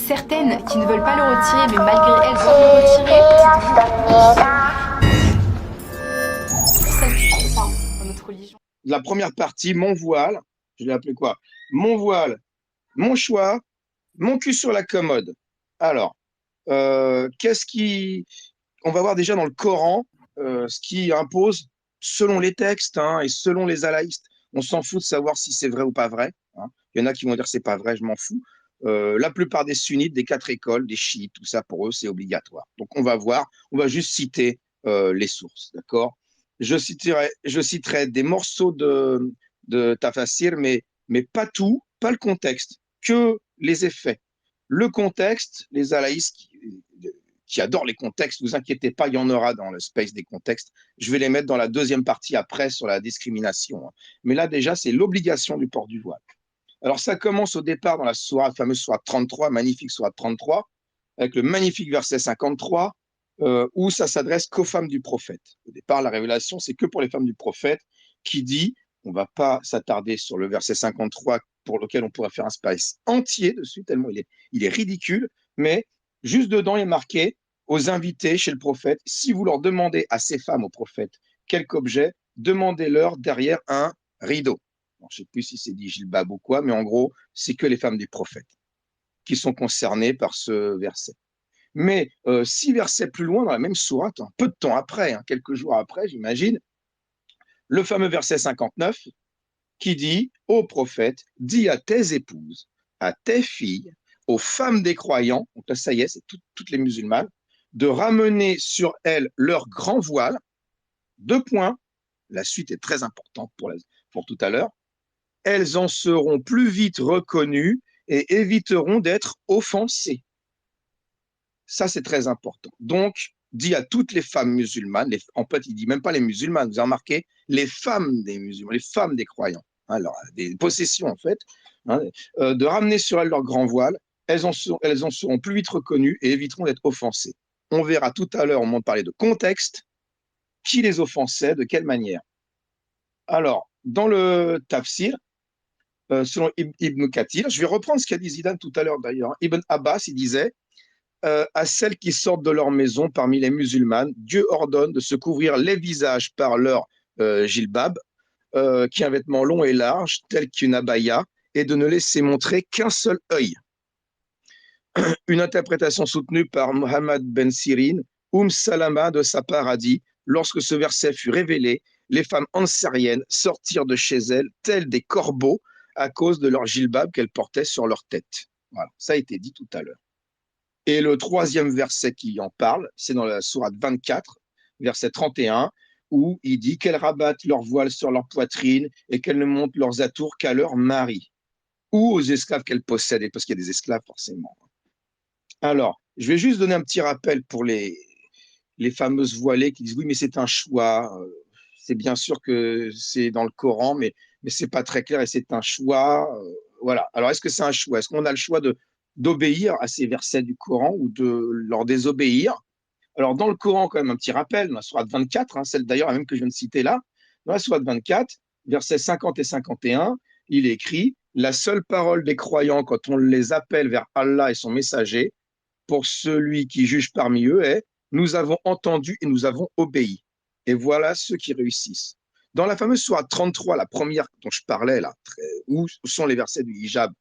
Certaines qui ne veulent pas le retirer, mais malgré elles doivent le retirer. Celles qui croient en notre religion. La première partie, mon voile, je l'ai appelé quoi? Mon voile, mon choix, mon cul sur la commode. Alors, qu'est-ce qui... On va voir déjà dans le Coran ce qui impose, selon les textes et selon les alaïstes. On s'en fout de savoir si c'est vrai ou pas vrai. Il y en a qui vont dire c'est pas vrai, je m'en fous. La plupart des sunnites, des 4 écoles, des chiites, tout ça, pour eux, c'est obligatoire. Donc, on va voir, on va juste citer les sources, d'accord? Je citerai des morceaux de Tafassir, mais pas tout, pas le contexte, que les effets. Le contexte, les alaïstes qui adorent les contextes, ne vous inquiétez pas, il y en aura dans le space des contextes. Je vais les mettre dans la deuxième partie après sur la discrimination. Mais là, déjà, c'est l'obligation du port du voile. Alors, ça commence au départ dans la fameuse sourate 33, magnifique sourate 33, avec le magnifique verset 53, où ça s'adresse qu'aux femmes du prophète. Au départ, la révélation, c'est que pour les femmes du prophète, qui dit, on ne va pas s'attarder sur le verset 53, pour lequel on pourrait faire un space entier dessus, tellement il est ridicule, mais juste dedans, il est marqué aux invités chez le prophète, si vous leur demandez à ces femmes, au prophète, quelque objet, demandez-leur derrière un rideau. Bon, je ne sais plus si c'est dit Gilbab ou quoi, mais en gros, c'est que les femmes du prophète qui sont concernées par ce verset. Mais 6 versets plus loin, dans la même sourate, un peu de temps après, quelques jours après, j'imagine, le fameux verset 59 qui dit ô prophète, dis à tes épouses, à tes filles, aux femmes des croyants, donc là ça y est, c'est toutes les musulmanes, de ramener sur elles leur grand voile. 2 points, la suite est très importante pour tout à l'heure, elles en seront plus vite reconnues et éviteront d'être offensées. Ça, c'est très important. Donc, dit à toutes les femmes musulmanes, en fait, il dit même pas les musulmanes, vous avez remarqué, les femmes des musulmans, les femmes des croyants, alors des possessions en fait, de ramener sur elles leur grand voile, elles en seront plus vite reconnues et éviteront d'être offensées. On verra tout à l'heure, on va parler de contexte, qui les offensait, de quelle manière. Alors, dans le tafsir, selon Ibn Kathir, je vais reprendre ce qu'a dit Zidane tout à l'heure d'ailleurs, Ibn Abbas, il disait, à celles qui sortent de leur maison parmi les musulmanes, Dieu ordonne de se couvrir les visages par leur gilbab, qui est un vêtement long et large, tel qu'une abaya, et de ne laisser montrer qu'un seul œil. Une interprétation soutenue par Mohammed Ben Sirin, Salama de sa part a dit, lorsque ce verset fut révélé, les femmes ansariennes sortirent de chez elles telles des corbeaux à cause de leur gilbab qu'elles portaient sur leur tête. Voilà, ça a été dit tout à l'heure. Et le troisième verset qui en parle, c'est dans la sourate 24, verset 31, où il dit qu'elles rabattent leur voile sur leur poitrine et qu'elles ne montent leurs atours qu'à leur mari ou aux esclaves qu'elles possèdent, parce qu'il y a des esclaves forcément. Alors, je vais juste donner un petit rappel pour les fameuses voilées qui disent oui, mais c'est un choix. C'est bien sûr que c'est dans le Coran, mais c'est pas très clair et c'est un choix. Voilà. Alors, est-ce que c'est un choix? Est-ce qu'on a le choix d'obéir à ces versets du Coran ou de leur désobéir? Alors, dans le Coran, quand même, un petit rappel, dans la sourate 24, celle d'ailleurs même que je viens de citer là, dans la sourate 24, versets 50 et 51, il est écrit « La seule parole des croyants quand on les appelle vers Allah et son messager, pour celui qui juge parmi eux est « Nous avons entendu et nous avons obéi. » Et voilà ceux qui réussissent. Dans la fameuse sourate 33, la première dont je parlais là, où sont les versets du hijab,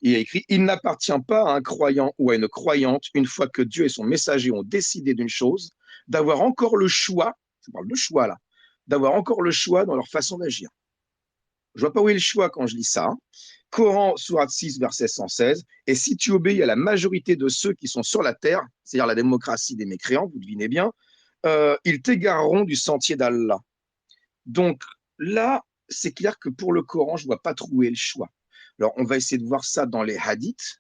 il est écrit « Il n'appartient pas à un croyant ou à une croyante, une fois que Dieu et son messager ont décidé d'une chose, d'avoir encore le choix, je parle de choix là, d'avoir encore le choix dans leur façon d'agir. » Je ne vois pas où est le choix quand je lis ça. Coran, sourate 6, verset 116. Et si tu obéis à la majorité de ceux qui sont sur la terre, c'est-à-dire la démocratie des mécréants, vous devinez bien, ils t'égareront du sentier d'Allah. Donc là, c'est clair que pour le Coran, je ne vois pas trouver le choix. Alors, on va essayer de voir ça dans les hadiths.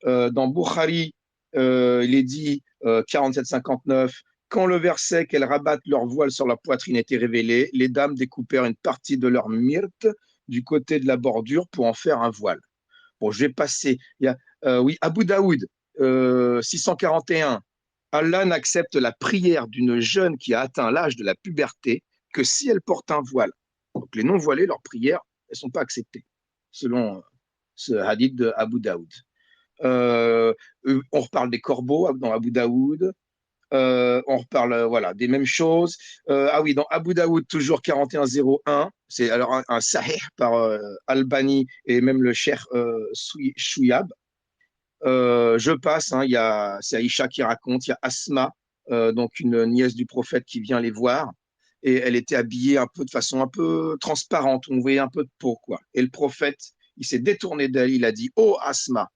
Dans Bukhari, il est dit 47-59, quand le verset qu'elles rabattent leur voile sur leur poitrine était révélé, les dames découpèrent une partie de leur myrte du côté de la bordure pour en faire un voile. Bon, je vais passer. Il y a, oui, Abu Daoud, 641. Allah n'accepte la prière d'une jeune qui a atteint l'âge de la puberté que si elle porte un voile. Donc les non-voilés, leurs prières, elles ne sont pas acceptées, selon ce hadith de Abu Daoud. On reparle des corbeaux dans Abu Daoud. On reparle voilà, des mêmes choses. Ah oui, dans Abu Daoud, toujours 4101, c'est alors un sahih par Albani et même le cheikh Chouyab. Je passe, hein, c'est Aïcha qui raconte, il y a Asma, donc une nièce du prophète qui vient les voir, et elle était habillée un peu de façon un peu transparente, on voyait un peu de peau, quoi. Et le prophète, il s'est détourné d'elle, il a dit, oh Asma,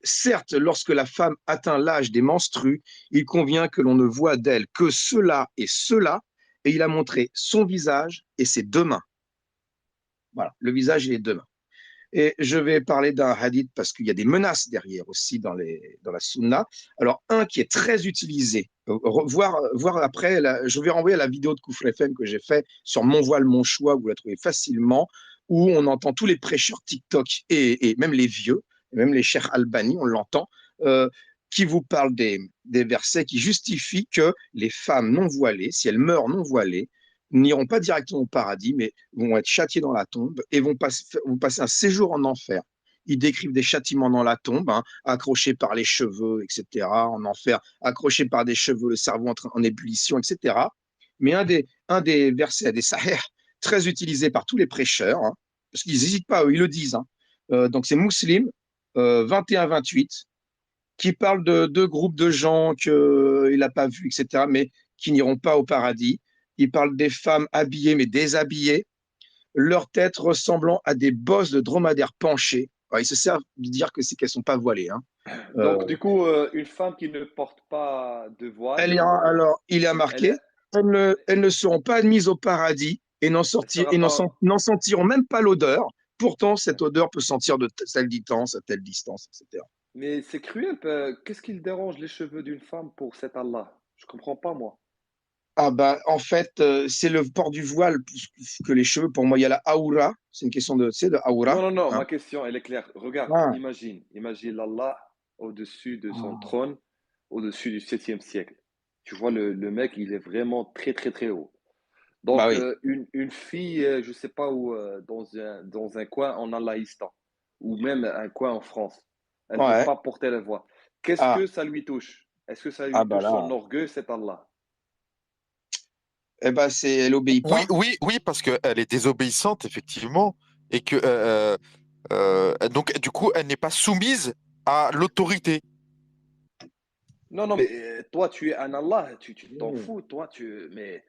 certes, lorsque la femme atteint l'âge des menstrues, il convient que l'on ne voit d'elle que cela et cela, et il a montré son visage et ses deux mains. Voilà, le visage et les deux mains. Et je vais parler d'un hadith parce qu'il y a des menaces derrière aussi dans la sunna. Alors, un qui est très utilisé, voir après, je vais renvoyer à la vidéo de Koufr FM que j'ai fait sur Mon voile, mon choix, vous la trouvez facilement, où on entend tous les prêcheurs TikTok et même les vieux, même les chers Albani, on l'entend, qui vous parlent des versets qui justifient que les femmes non voilées, si elles meurent non voilées, n'iront pas directement au paradis, mais vont être châtiés dans la tombe et vont passer un séjour en enfer. Ils décrivent des châtiments dans la tombe, hein, accrochés par les cheveux, etc., en enfer, accrochés par des cheveux, le cerveau en ébullition, etc. Mais un des versets, des sahih, très utilisés par tous les prêcheurs, hein, parce qu'ils n'hésitent pas, eux, ils le disent. Hein. Donc c'est Muslim 21-28, qui parle de deux groupes de gens qu'il n'a pas vus, etc., mais qui n'iront pas au paradis. Il parle des femmes habillées mais déshabillées, leur tête ressemblant à des bosses de dromadaires penchés. Alors, ils se servent de dire que c'est qu'elles sont pas voilées. Hein. Donc, du coup, une femme qui ne porte pas de voile, Alors, il a marqué, elle elles ne seront pas admises au paradis et ne sera pas. n'en sentiront même pas l'odeur. Pourtant, cette odeur peut sentir de telle distance à telle distance, etc. Mais c'est cruel. Qu'est-ce qu'il dérange les cheveux d'une femme pour cet Allah? Je comprends pas, moi. Ah bah, en fait, c'est le port du voile plus que les cheveux. Pour moi, il y a la aura. C'est une question de, tu sais, de Non, aura. non, non, Hein. ma question, elle est claire. Regarde, Ah, imagine Allah au-dessus de son ah. trône, au-dessus du 7e siècle. Tu vois, le mec, il est vraiment très, très, très haut. Bah Donc, oui. une fille, je sais pas où, dans un coin en Allahistan, ou même un coin en France, elle ne peut Ouais. pas porter la voix. Qu'est-ce Ah, que ça lui touche? Est-ce que ça ah lui bah touche son là. orgueil, cet Allah? Eh ben, elle obéit Oui, pas. oui, oui, parce qu'elle est désobéissante, effectivement, et que donc du coup, elle n'est pas soumise à l'autorité. Non, non, mais toi, tu es un Allah, tu t'en Hmm. fous, toi, mais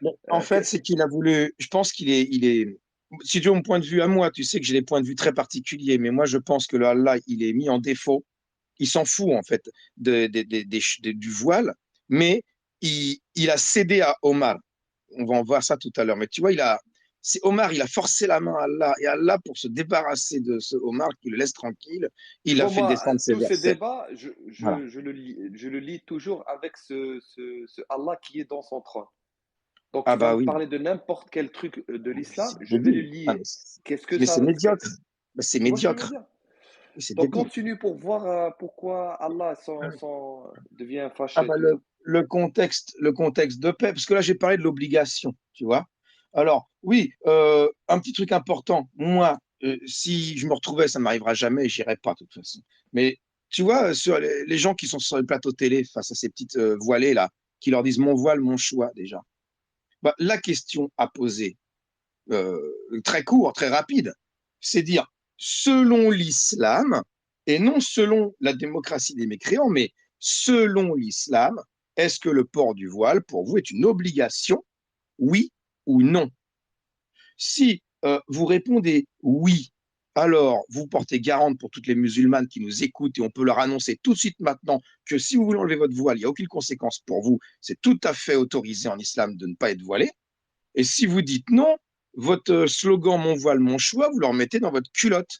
Bon, en fait, que- c'est qu'il a voulu. Je pense Si tu as mon point de vue à moi, tu sais que j'ai des points de vue très particuliers, mais moi, je pense que le Allah, il est mis en défaut. Il s'en fout, en fait, du voile, mais il a cédé à Omar. On va en voir ça tout à l'heure. Mais tu vois, c'est Omar, il a forcé la main à Allah. Et Allah, pour se débarrasser de ce Omar qui le laisse tranquille, tu il a vois, fait moi, descendre ses tous ces versets. débats, Voilà. je le lis toujours avec ce Allah qui est dans son trône. Donc, Ah tu vas bah me oui, parler de n'importe quel truc de l'islam, c'est je vais le débile. Ah, lier. Qu'est-ce que mais c'est ça. médiocre. Bah, c'est Tu vois ce que je veux médiocre. dire? C'est Donc, débile. continue pour voir pourquoi Allah devient Ah fâché, bah tout ça. le contexte de paix, parce que là j'ai parlé de l'obligation, tu vois. Alors oui, un petit truc important. Moi, si je me retrouvais, ça m'arrivera jamais, j'irai pas de toute façon. Mais tu vois, sur les gens qui sont sur les plateaux télé face à ces petites voilées là, qui leur disent mon voile, mon choix déjà. Bah, la question à poser, euh, très court, très rapide, c'est dire selon l'islam, et non selon la démocratie des mécréants, mais selon l'islam, est-ce que le port du voile, pour vous, est une obligation, oui ou non? Si vous répondez oui, alors vous portez garante pour toutes les musulmanes qui nous écoutent et on peut leur annoncer tout de suite maintenant que si vous voulez enlever votre voile, il n'y a aucune conséquence pour vous. C'est tout à fait autorisé en islam de ne pas être voilé. Et si vous dites non, votre slogan Mon voile, mon choix, vous le remettez dans votre culotte.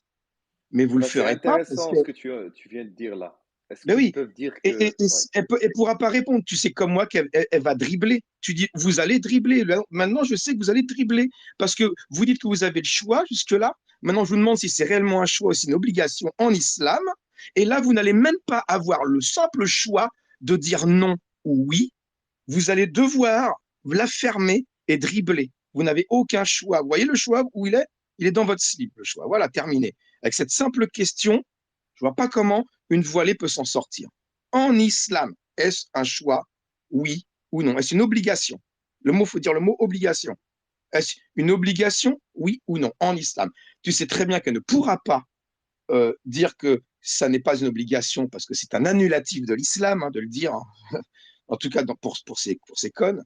Mais vous Eh le ben, c'est ferez pas parce intéressant que, ce que tu viens de dire là. Est-ce ben qu'ils oui, peuvent dire que. Ouais. elle pourra pas répondre. Tu sais comme moi qu'elle va dribbler. Tu dis, vous allez dribbler. Là, maintenant, je sais que vous allez dribbler parce que vous dites que vous avez le choix jusque-là. Maintenant, je vous demande si c'est réellement un choix ou si c'est une obligation en islam. Et là, vous n'allez même pas avoir le simple choix de dire non ou oui. Vous allez devoir la fermer et dribbler. Vous n'avez aucun choix. Vous voyez le choix où il est? Il est dans votre slip, le choix. Voilà, terminé. Avec cette simple question, je ne vois pas comment une voilée peut s'en sortir. En islam, est-ce un choix? Oui ou non? Est-ce une obligation? Le mot, il faut dire le mot obligation. Est-ce une obligation? Oui ou non? En islam. Tu sais très bien qu'elle ne pourra pas dire que ça n'est pas une obligation parce que c'est un annulatif de l'islam, hein, de le dire, hein. En tout cas pour ces connes.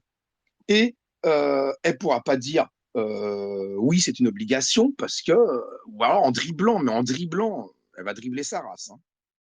Et elle ne pourra pas dire oui, c'est une obligation parce que, ou alors en dribblant, mais en dribblant, elle va dribbler sa race, hein.